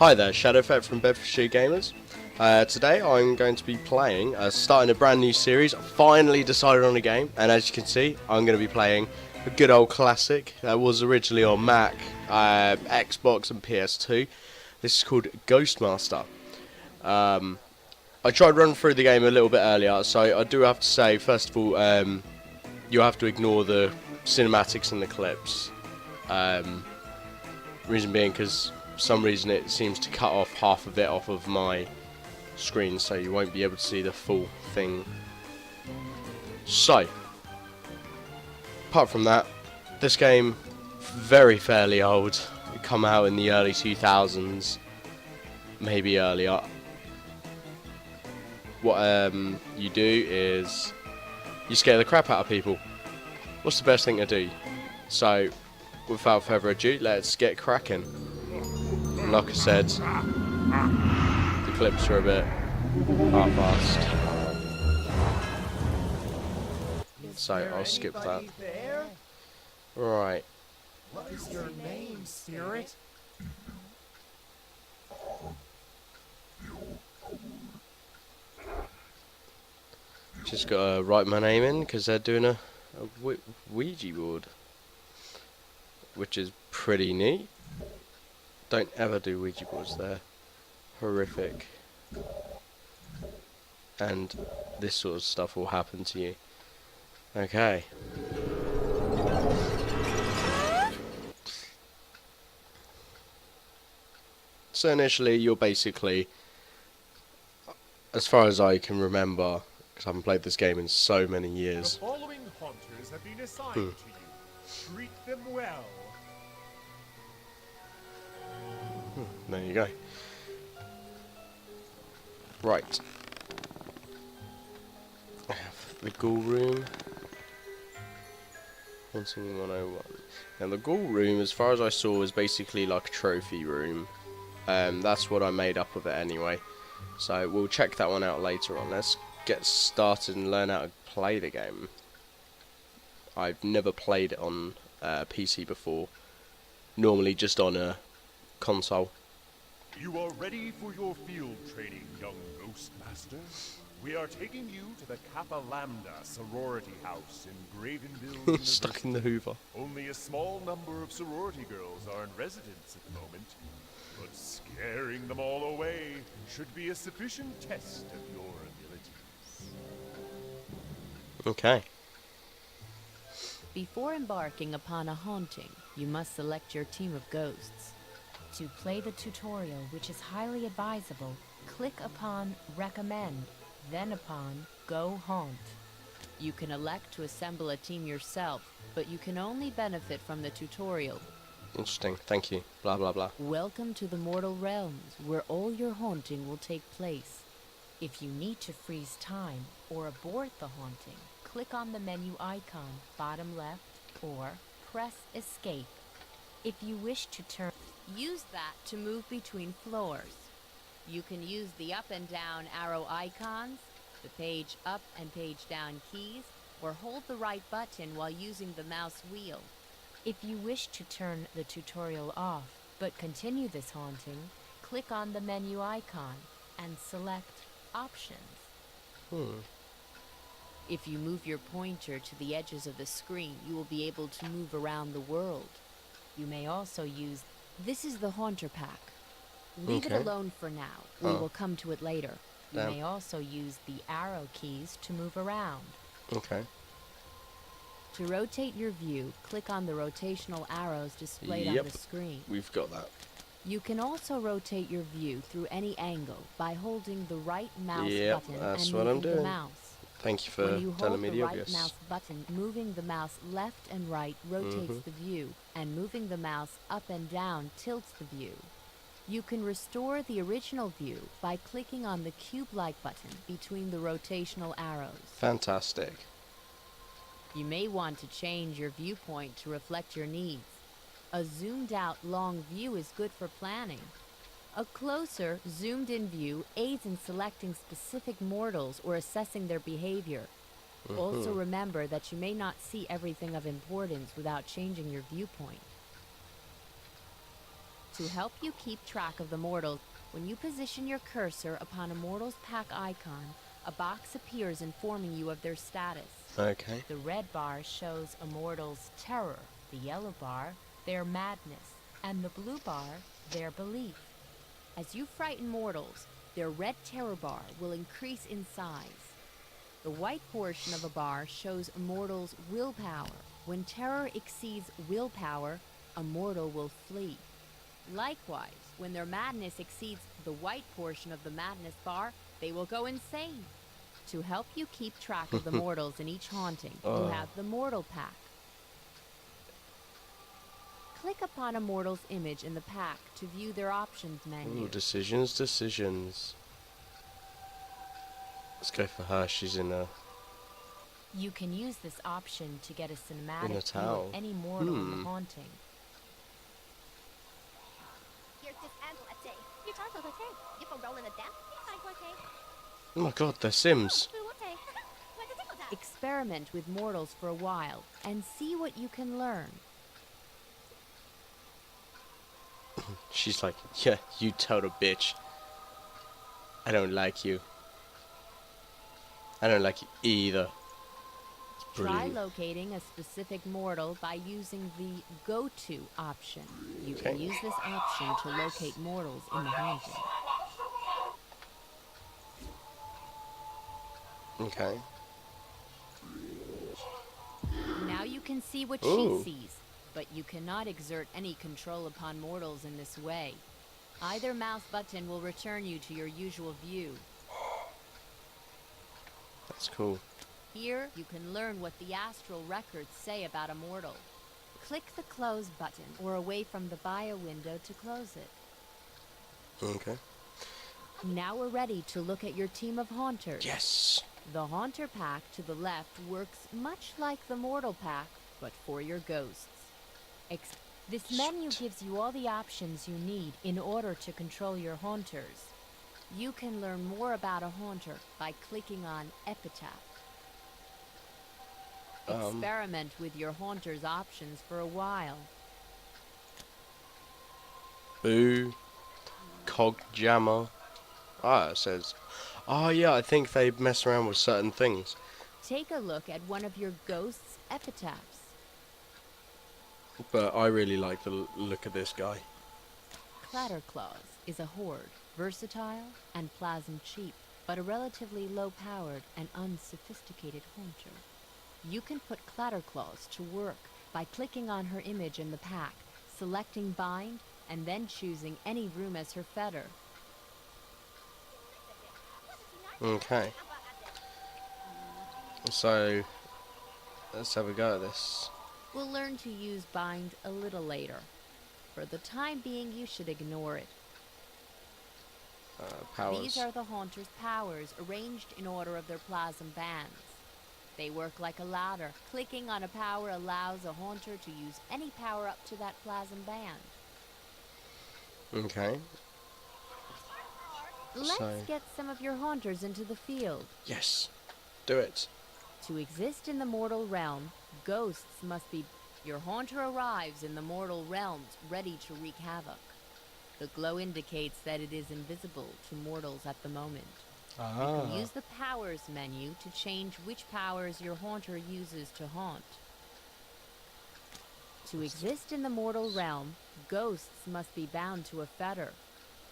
Hi there, Shadowthreat from Bedfordshire Gamers. Today I'm going to be playing, starting a brand new series. I finally decided on a game, and as you can see, I'm going to be playing a good old classic that was originally on Mac, Xbox and PS2. This is called Ghostmaster. I tried running through the game a little bit earlier, so I do have to say, first of all, you'll have to ignore the cinematics and the clips. Reason being because for some reason it seems to cut off half of it off of my screen, so you won't be able to see the full thing. So, apart from that, this game, very fairly old. It come out in the early 2000s, maybe earlier. What you do is you scare the crap out of people. What's the best thing to do? So, without further ado, let's get cracking. Like I said, the clips are a bit half-assed, so I'll skip that. Right. What is your name, spirit? Just gotta write my name in because they're doing a Ouija board, which is pretty neat. Don't ever do Ouija boards, they're horrific. And this sort of stuff will happen to you. Okay. So initially you're basically, as far as I can remember, because I haven't played this game in so many years. The following haunters have been assigned to you. Treat them well. There you go. Right. I have the ghoul room. Haunting 101. Now the ghoul room, as far as I saw, is basically like a trophy room. That's what I made up of it anyway. So we'll check that one out later on. Let's get started and learn how to play the game. I've never played it on PC before. Normally just on a console. You are ready for your field training, young Ghostmaster. We are taking you to the Kappa Lambda sorority house in Gravenville. Stuck in the Hoover. Only a small number of sorority girls are in residence at the moment, but scaring them all away should be a sufficient test of your abilities. Okay. Before embarking upon a haunting, you must select your team of ghosts. To play the tutorial, which is highly advisable, click upon Recommend, then upon Go Haunt. You can elect to assemble a team yourself, but you can only benefit from the tutorial. Interesting. Thank you. Blah blah blah. Welcome to the mortal realms, where all your haunting will take place. If you need to freeze time or abort the haunting, click on the menu icon, bottom left, or press Escape. If you wish to use that to move between floors. You can use the up and down arrow icons, the page up and page down keys, or hold the right button while using the mouse wheel. If you wish to turn the tutorial off, but continue this haunting, click on the menu icon and select Options. If you move your pointer to the edges of the screen, you will be able to move around the world. You may also use... This is the Haunter Pack. Leave it alone for now. We will come to it later. You may also use the arrow keys to move around. Okay. To rotate your view, click on the rotational arrows displayed on the screen. We've got that. You can also rotate your view through any angle by holding the right mouse button that's and what I'm moving the doing. mouse. Thank you for When you telling hold me the the right obvious. mouse button, moving the mouse left and right rotates the view, and moving the mouse up and down tilts the view. You can restore the original view by clicking on the cube-like button between the rotational arrows. Fantastic. You may want to change your viewpoint to reflect your needs. A zoomed-out long view is good for planning. A closer, zoomed-in view aids in selecting specific mortals or assessing their behavior. Also remember that you may not see everything of importance without changing your viewpoint. To help you keep track of the mortals, when you position your cursor upon a mortals pack icon, a box appears informing you of their status. Okay. The red bar shows a mortal's terror, the yellow bar, their madness, and the blue bar, their belief. As you frighten mortals, their red terror bar will increase in size. The white portion of a bar shows a mortal's willpower. When terror exceeds willpower, a mortal will flee. Likewise, when their madness exceeds the white portion of the madness bar, they will go insane. To help you keep track of the mortals in each haunting, you have the Mortal Pack. Click upon a mortal's image in the pack to view their options menu. Ooh, decisions. Let's go for her. She's in a... You can use this option to get a In cinematic a view towel. of any mortal in the haunting. Oh my god, they're Sims. Experiment with mortals for a while and see what you can learn. She's like, yeah, you total bitch. I don't like you. I don't like you either. It's Try brilliant. locating a specific mortal by using the Go To option. You can Okay. use this option to locate mortals in the haunting. Okay. Now you can see what Ooh. she sees, but you cannot exert any control upon mortals in this way. Either mouse button will return you to your usual view. That's cool. Here, you can learn what the astral records say about a mortal. Click the Close button or away from the bio window to close it. Okay. Now we're ready to look at your team of haunters. Yes. The Haunter Pack to the left works much like the Mortal Pack, but for your ghosts. This menu gives you all the options you need in order to control your haunters. You can learn more about a haunter by clicking on Epitaph. Experiment with your haunter's options for a while. Boo. Cog Jammer. Ah, it says... Oh yeah, I think they mess around with certain things. Take a look at one of your ghost's epitaphs. But I really like the look of this guy. Clatterclaws is a horde, versatile and plasm cheap, but a relatively low-powered and unsophisticated haunter. You can put Clatterclaws to work by clicking on her image in the pack, selecting Bind, and then choosing any room as her fetter. Okay. So, let's have a go at this. We'll learn to use Bind a little later. For the time being, you should ignore it. Powers. These are the Haunter's powers, arranged in order of their plasm bands. They work like a ladder. Clicking on a power allows a Haunter to use any power up to that plasm band. Okay. Let's get some of your haunters into the field. Yes. Do it. To exist in the mortal realm, ghosts must be... Your haunter arrives in the mortal realms, ready to wreak havoc. The glow indicates that it is invisible to mortals at the moment. You can use the powers menu to change which powers your haunter uses to haunt. To exist in the mortal realm, ghosts must be bound to a fetter.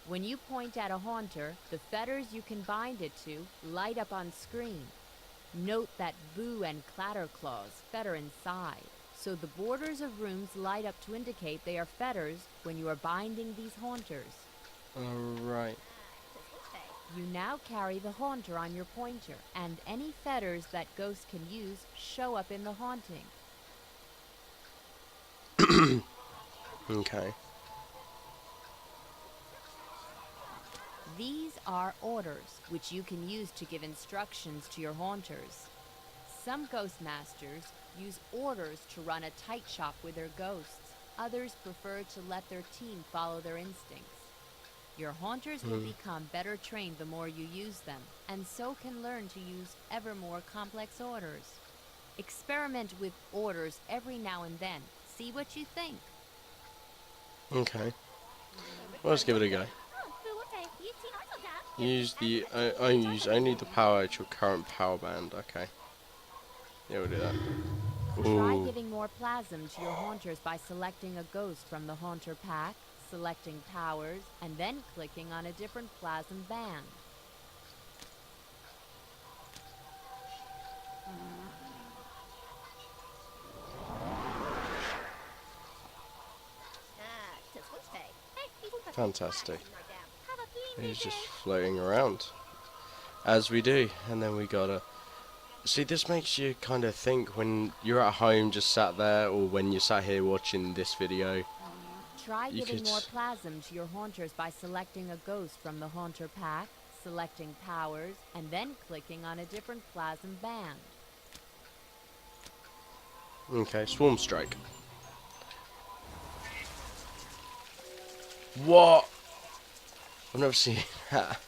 When you point at a haunter, the fetters you can bind it to light up on screen. Note that Boo and Clatterclaws fetter inside, so the borders of rooms light up to indicate they are fetters when you are binding these haunters. Alright. You now carry the haunter on your pointer, and any fetters that ghosts can use show up in the haunting. Okay. These are orders, which you can use to give instructions to your haunters. Some ghost masters use orders to run a tight shop with their ghosts. Others prefer to let their team follow their instincts. Your haunters will become better trained the more you use them, and so can learn to use ever more complex orders. Experiment with orders every now and then. See what you think. Okay. Well, let's give it a go. Use the use only the power at your current power band. Okay. Yeah, we'll do that. Try Ooh. giving more plasm to your haunters by selecting a ghost from the haunter pack, selecting powers, and then clicking on a different plasm band. Fantastic. He's just floating around. As we do. And then we gotta... See, this makes you kind of think when you're at home just sat there, or when you're sat here watching this video. Try You giving could- more plasm to your haunters by selecting a ghost from the haunter pack, selecting powers, and then clicking on a different plasm band. Okay, Swarm Strike. What? I've never seen that.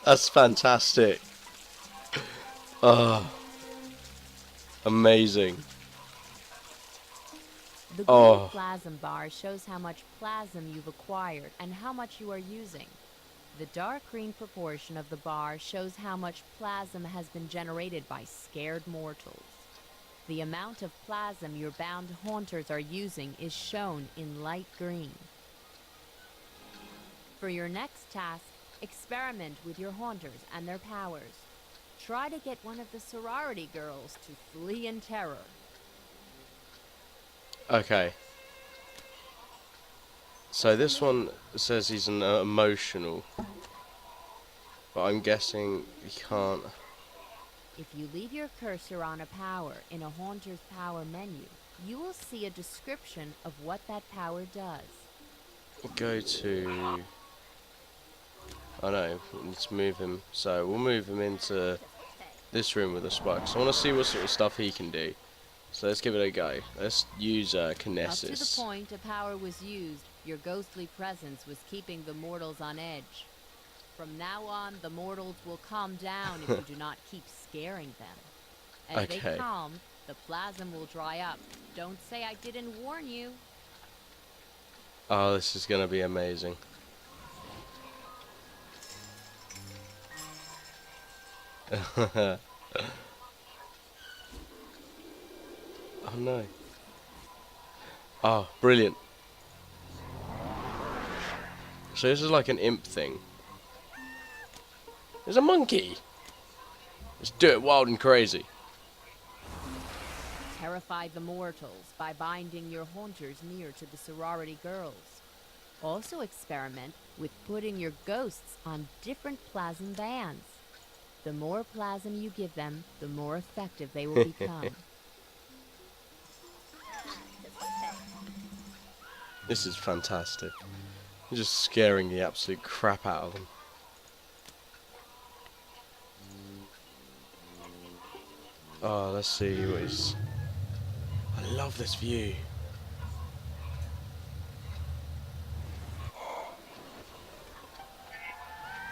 That's fantastic. Oh, amazing. The Oh. green plasm bar shows how much plasm you've acquired and how much you are using. The dark green proportion of the bar shows how much plasm has been generated by scared mortals. The amount of plasm your bound haunters are using is shown in light green. For your next task, experiment with your haunters and their powers. Try to get one of the sorority girls to flee in terror. Okay. So this one says he's an emotional, but I'm guessing he can't. If you leave your cursor on a power in a haunter's power menu, you will see a description of what that power does. Go to... Oh no, let's move him. So we'll move him into this room with the spikes. I want to see what sort of stuff he can do. So let's give it a go. Let's use Up to the Kinesis. point a power was used, your ghostly presence was keeping the mortals on edge. From now on, the mortals will calm down if you do not keep scaring them. As Okay. they calm, the plasm will dry up. Don't say I didn't warn you. Oh, this is going to be amazing. Oh no. Oh, brilliant. So this is like an imp thing. There's a monkey. Let's do it wild and crazy. Terrify the mortals by binding your haunters near to the sorority girls. Also experiment with putting your ghosts on different plasm bands. The more plasm you give them, the more effective they will become. This is fantastic. You're just scaring the absolute crap out of them. Oh, let's see what he's... I love this view.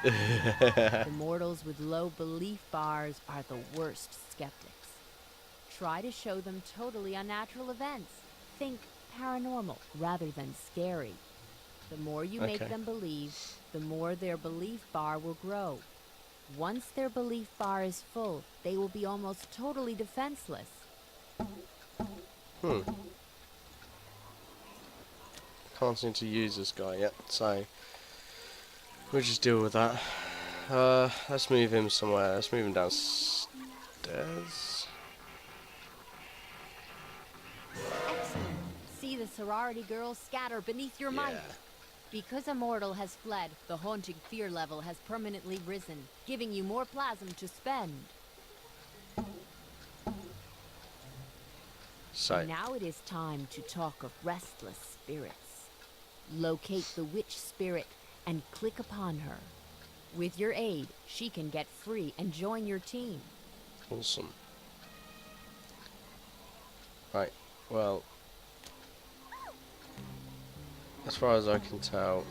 The mortals with low belief bars are the worst skeptics. Try to show them totally unnatural events. Think paranormal rather than scary. The more you make Okay. them believe, the more their belief bar will grow. Once their belief bar is full, they will be almost totally defenseless. Can't seem to use this guy yet, so we'll just deal with that. Let's move him somewhere. Let's move him downstairs. Excellent. See the sorority girls scatter beneath your might. Yeah. Because a mortal has fled, the haunting fear level has permanently risen, giving you more plasm to spend. So, Now it is time to talk of restless spirits. Locate the witch spirit and click upon her. With your aid, she can get free and join your team. awesome. Right, well, as far as I can tell,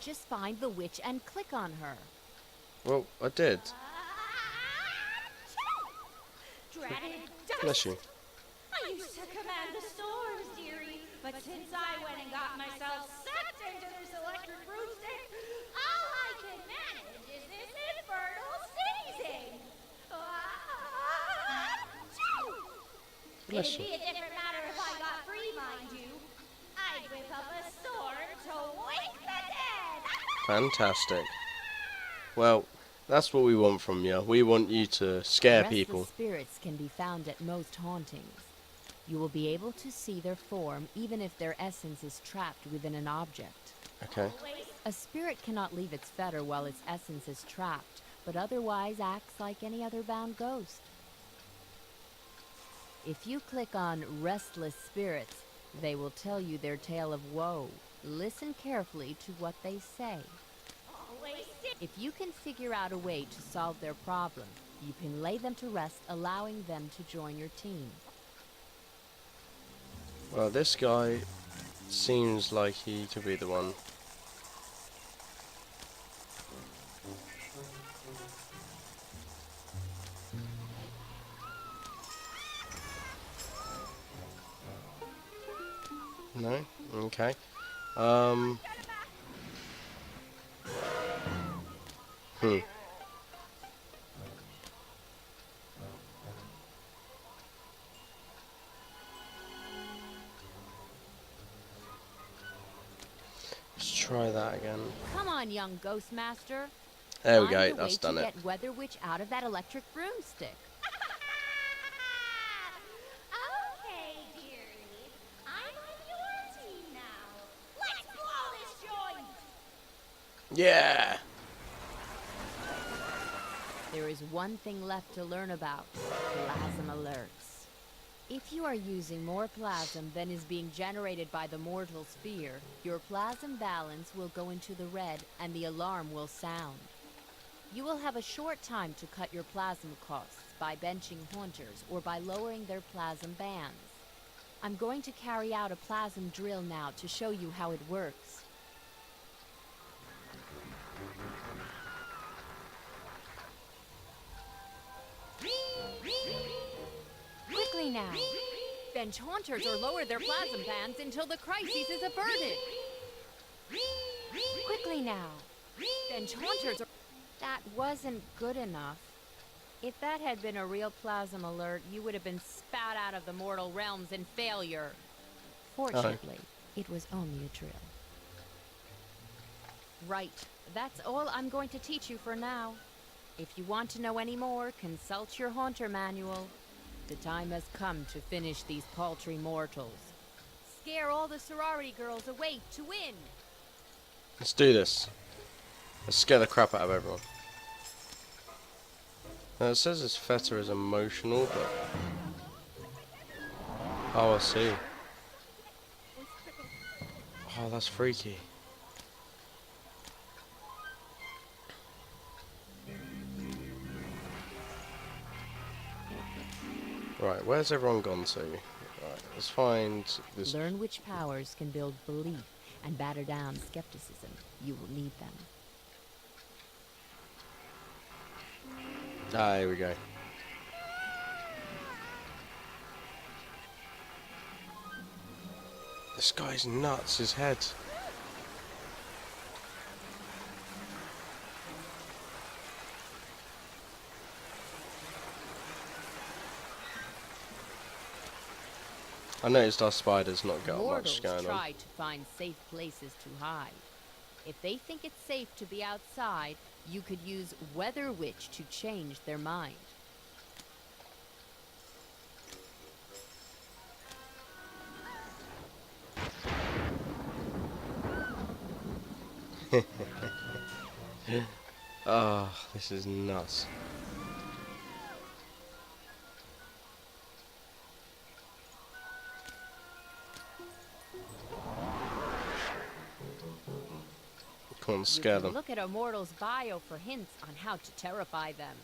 Just find the witch and click on her. well, I did. dreaded Bless dust. you. I used to command the storms, dearie, but since I went and got myself sucked into this electric broomstick, all I can manage is this infernal sneezing. Bless It'd you. be a different matter if I got free, mind you. I'd whip up a storm to wake the dead. Fantastic. Well, that's what we want from you. We want you to scare Restless people. spirits can be found at most hauntings. You will be able to see their form even if their essence is trapped within an object. Okay. A spirit cannot leave its fetter while its essence is trapped, but otherwise acts like any other bound ghost. If you click on Restless Spirits, they will tell you their tale of woe. Listen carefully to what they say. If you can figure out a way to solve their problem, you can lay them to rest, allowing them to join your team. Well, this guy seems like he could be the one. No? Okay. Hmm. Let's try that again. Come on, young ghost master. There we Find go, a that's way done to it. get Weather Witch out of that electric broomstick. Okay, dearie. I'm on your team now. Let's blow this joint! Yeah! There is one thing left to learn about: plasm alerts. If you are using more plasm than is being generated by the mortal sphere, your plasm balance will go into the red and the alarm will sound. You will have a short time to cut your plasm costs by benching haunters or by lowering their plasm bands. I'm going to carry out a plasm drill now to show you how it works. Quickly now! Bench haunters or lower their plasm bands until the crisis is averted! Quickly now! Bench haunters or... That wasn't good enough. If that had been a real plasm alert, you would have been spat out of the mortal realms in failure. Fortunately, it was only a drill. Right, that's all I'm going to teach you for now. If you want to know any more, consult your Haunter Manual. The time has come to finish these paltry mortals. Scare all the sorority girls awake to win! Let's do this. Let's scare the crap out of everyone. Now it says this fetter is emotional, but... Oh, I see. Oh, that's freaky. Right, where's everyone gone to? Right, let's find this... Learn which powers can build belief and batter down skepticism. You will need them. Ah, here we go. This guy's nuts, his head. I noticed our spider's not got Mortals much going on. try to find safe places to hide. If they think it's safe to be outside, you could use Weather Witch to change their mind. Oh, this is nuts. Come on, scare You can them. look at a mortal's bio for hints on how to terrify them.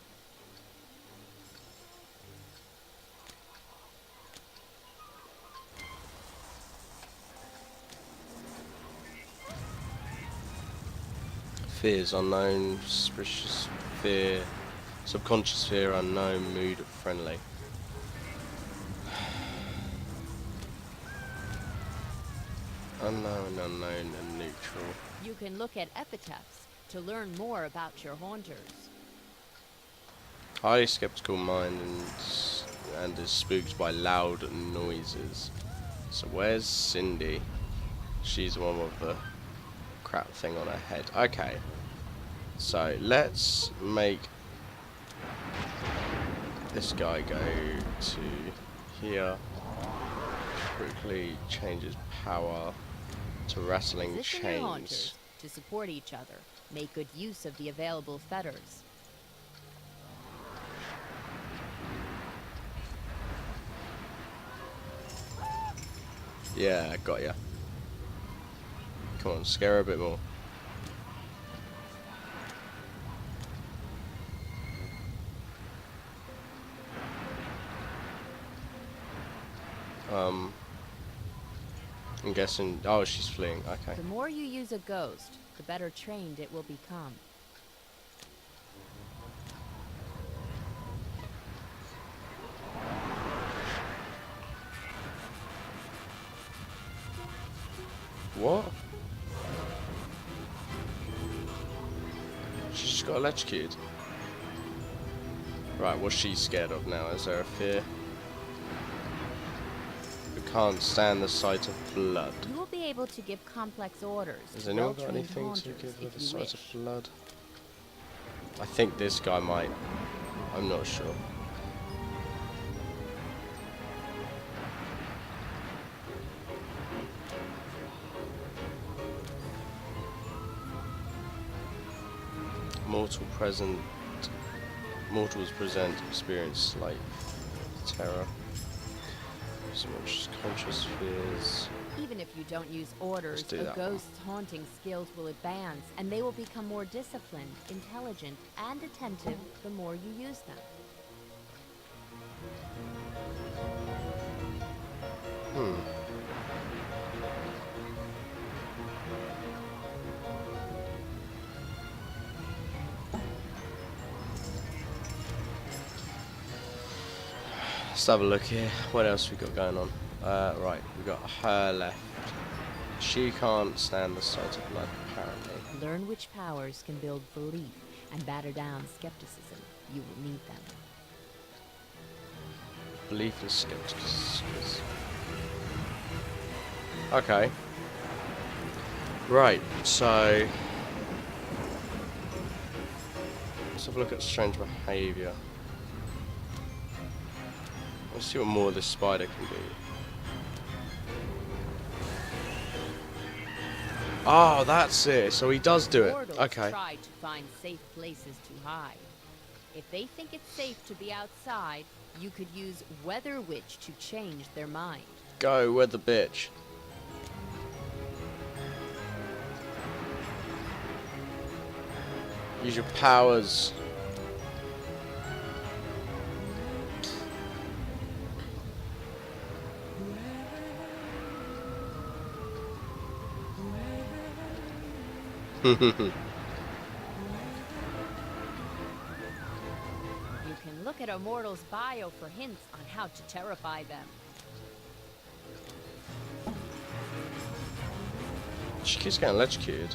Fears unknown, suspicious fear, subconscious fear unknown, mood friendly. Unknown, unknown, and neutral. You can look at epitaphs to learn more about your haunters. Highly skeptical mind and is spooked by loud noises. So where's Cindy? She's the one with the crap thing on her head. Okay. So let's make this guy go to here. Quickly change his power to rattling Position your chains. haunters to support each other. Make good use of the available fetters. Yeah, got ya. Come on, scare her a bit more. I'm guessing. Oh, she's fleeing. Okay. The more you use a ghost, the better trained it will become. What? She's just got electrocuted. Right, what's she scared of now? Is there a fear? Who can't stand the sight of blood. You will be able to give complex orders. Has to anyone got well-trained anything to haunters give with if the you sight wish. of blood? I think this guy might. I'm not sure. Mortals present experience slight terror. So much conscious fears. Even if you don't use orders, do a that one. ghost's haunting skills will advance, and they will become more disciplined, intelligent, and attentive the more you use them. Let's have a look here. What else we got going on? Right, we got her left. She can't stand the sight of blood, apparently. Learn which powers can build belief and batter down skepticism. You will need them. Belief and skepticism. Okay. Right, so let's have a look at strange behaviour. Let's see what more this spider can do. Oh, that's it. So he does do it. Mortals Okay. try to find safe places to hide. If they think it's safe to be outside, you could use Weather Witch to change their mind. Go with the bitch. Use your powers. You can look at a mortal's bio for hints on how to terrify them. She keeps getting electrocuted.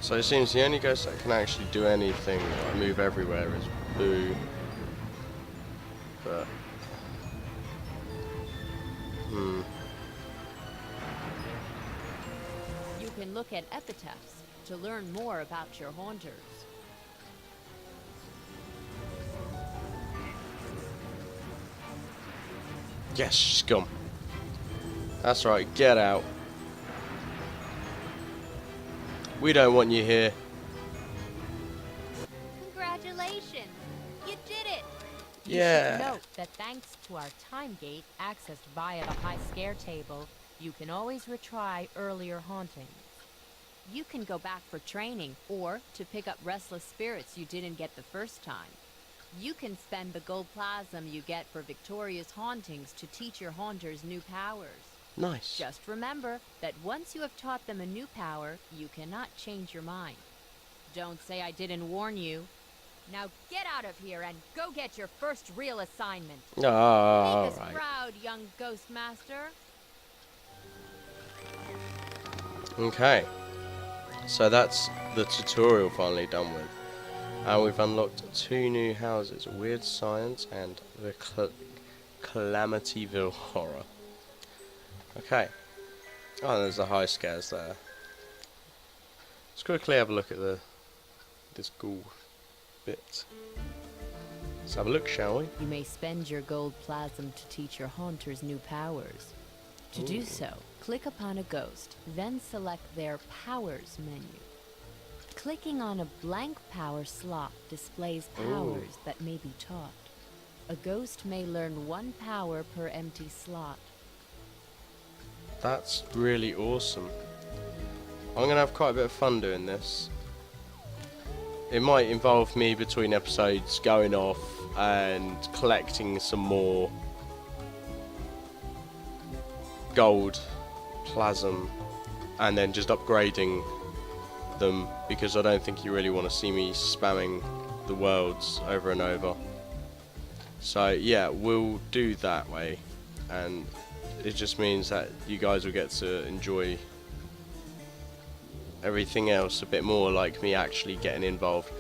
So it seems the only ghost that can actually do anything, like move everywhere, is Boo. But You can look at epitaphs to learn more about your haunters. yes, she's gone. That's right, get out. We don't want you here. Congratulations! You did it! Yeah. You should note that thanks to our time gate accessed via the high scare table, you can always retry earlier hauntings. You can go back for training or to pick up restless spirits you didn't get the first time. You can spend the gold plasm you get for victorious hauntings to teach your haunters new powers. Nice. Just remember that once you have taught them a new power, you cannot change your mind. Don't say I didn't warn you. Now get out of here and go get your first real assignment. Oh, Make us alright. proud, young Ghost Master. Okay. So that's the tutorial finally done with. And we've unlocked 2 new houses. Weird Science and the Calamityville Horror. Okay. Oh, there's the high scares there. Let's quickly have a look at this ghoul bit. Let's have a look, shall we? You may spend your gold plasm to teach your haunters new powers. To do so, click upon a ghost, then select their Powers menu. Clicking on a blank power slot displays powers that may be taught. A ghost may learn 1 power per empty slot. That's really awesome. I'm going to have quite a bit of fun doing this. It might involve me between episodes going off and collecting some more gold plasm and then just upgrading them, because I don't think you really want to see me spamming the worlds over and over. So yeah, we'll do that way, and it just means that you guys will get to enjoy everything else a bit more, like me actually getting involved.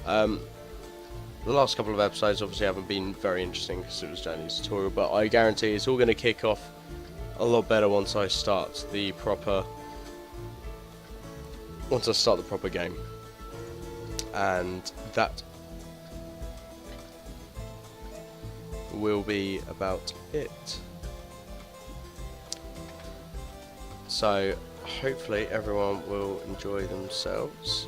The last couple of episodes obviously haven't been very interesting because it was Johnny's tutorial, but I guarantee it's all going to kick off a lot better once I start the proper game, and that will be about it. So hopefully everyone will enjoy themselves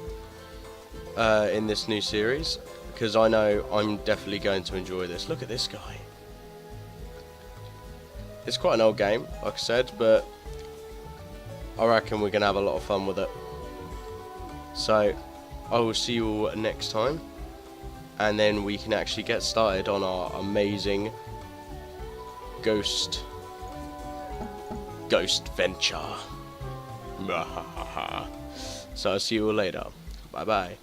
in this new series, because I know I'm definitely going to enjoy this. Look at this guy. It's quite an old game, like I said, but I reckon we're going to have a lot of fun with it. So I will see you all next time, and then we can actually get started on our amazing ghost venture. So I'll see you all later. Bye bye.